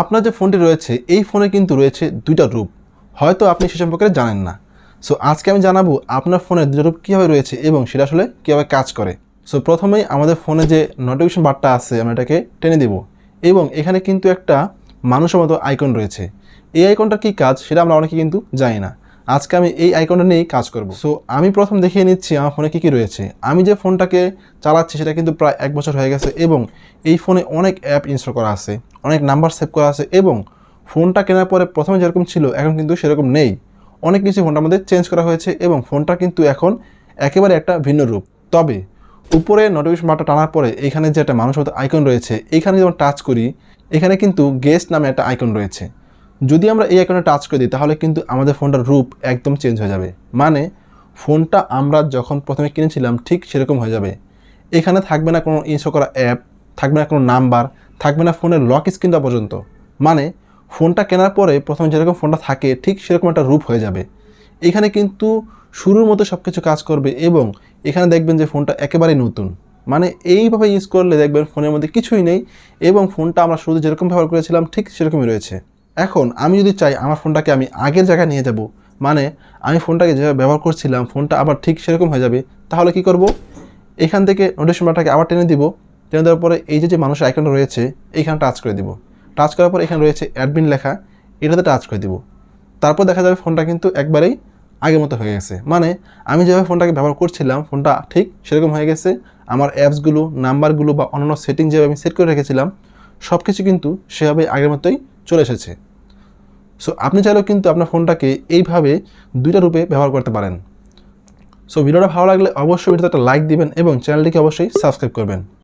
আপনার যে ফোনটি রয়েছে এই ফোনে কিন্তু রয়েছে দুইটা রূপ, হয়তো আপনি সে সম্পর্কে জানেন না। সো আজকে আমি জানাবো আপনার ফোনের দুটো রূপ কীভাবে রয়েছে এবং সেটা আসলে কীভাবে কাজ করে। সো প্রথমেই আমাদের ফোনে যে নোটিফিকেশন বারটা আছে আমরা এটাকে টেনে দিব এবং এখানে কিন্তু একটা মানুষের মতো আইকন রয়েছে। এই আইকনটার কী কাজ সেটা আমরা অনেকে কিন্তু জানি না। আজকে আমি এই আইকনটা নিয়েই কাজ করব। সো আমি প্রথম দেখিয়ে নিচ্ছি আমার ফোনে কী কী রয়েছে। আমি যে ফোনটাকে চালাচ্ছি সেটা কিন্তু প্রায় 1 বছর হয়ে গেছে এবং এই ফোনে অনেক অ্যাপ ইনস্টল করা আছে, অনেক নাম্বার সেভ করা আছে এবং ফোনটা কেনার পরে প্রথমে যেরকম ছিল এখন কিন্তু সেরকম নেই। অনেক কিছু ফোনটার মধ্যে চেঞ্জ করা হয়েছে এবং ফোনটা কিন্তু এখন একেবারে একটা ভিন্ন রূপ। তবে উপরে নোটিফিকেশন বারটা টানার পরে এখানে যে একটা মানুষের মতো আইকন রয়েছে, এইখানে যখন টাচ করি এখানে কিন্তু গেস্ট নামে একটা আইকন রয়েছে। যদি আমরা এই আইকনে টাচ করে দিই তাহলে কিন্তু আমাদের ফোনটার রূপ একদম চেঞ্জ হয়ে যাবে। মানে ফোনটা আমরা যখন প্রথমে কিনেছিলাম ঠিক সেরকম হয়ে যাবে। এখানে থাকবে না কোনো ইনস্টল করা অ্যাপ, থাকবে না কোনো নাম্বার, থাকবে না ফোনের লক স্ক্রিনটা পর্যন্ত। মানে ফোনটা কেনার পরে প্রথমে যেরকম ফোনটা থাকে ঠিক সেরকম একটা রূপ হয়ে যাবে। এখানে কিন্তু শুরুর মতো সব কিছু কাজ করবে এবং এখানে দেখবেন যে ফোনটা একেবারেই নতুন। মানে এইভাবে ইউজ করলে দেখবেন ফোনের মধ্যে কিছুই নেই এবং ফোনটা আমরা শুরুতে যেরকম ব্যবহার করেছিলাম ঠিক সেরকমই রয়েছে। এখন আমি যদি চাই আমার ফোনটাকে আমি আগের জায়গায় নিয়ে যাব, মানে আমি ফোনটাকে যেভাবে ব্যবহার করছিলাম ফোনটা আবার ঠিক সেরকম হয়ে যাবে, তাহলে কি করব? এখান থেকে নোটিফিকেশন বারটাকে আবার টেনে দিব। টেনে দেওয়ার পরে এই যে মানুষের আইকনটা রয়েছে এইখানে টাচ করে দিব। টাচ করার পর এখানে রয়েছে অ্যাডমিন লেখা, এটাতে টাচ করে দিব। তারপর দেখা যাবে ফোনটা কিন্তু একবারেই আগের মতো হয়ে গেছে। মানে আমি যেভাবে ফোনটাকে ব্যবহার করছিলাম ফোনটা ঠিক সেরকম হয়ে গেছে। আমার অ্যাপসগুলো, নাম্বারগুলো বা অন্যান্য সেটিং যেভাবে আমি সেট করে রেখেছিলাম সব কিছু কিন্তু সেভাবে আগের মতোই চলে এসেছে। সো আপনি চাইলেও কিন্তু আপনার ফোনটাকে এইভাবে দুইটা রূপে ব্যবহার করতে পারেন। সো ভিডিওটা ভালো লাগলে অবশ্যই ভিডিওতে একটা লাইক দিবেন এবং চ্যানেলটিকে অবশ্যই সাবস্ক্রাইব করবেন।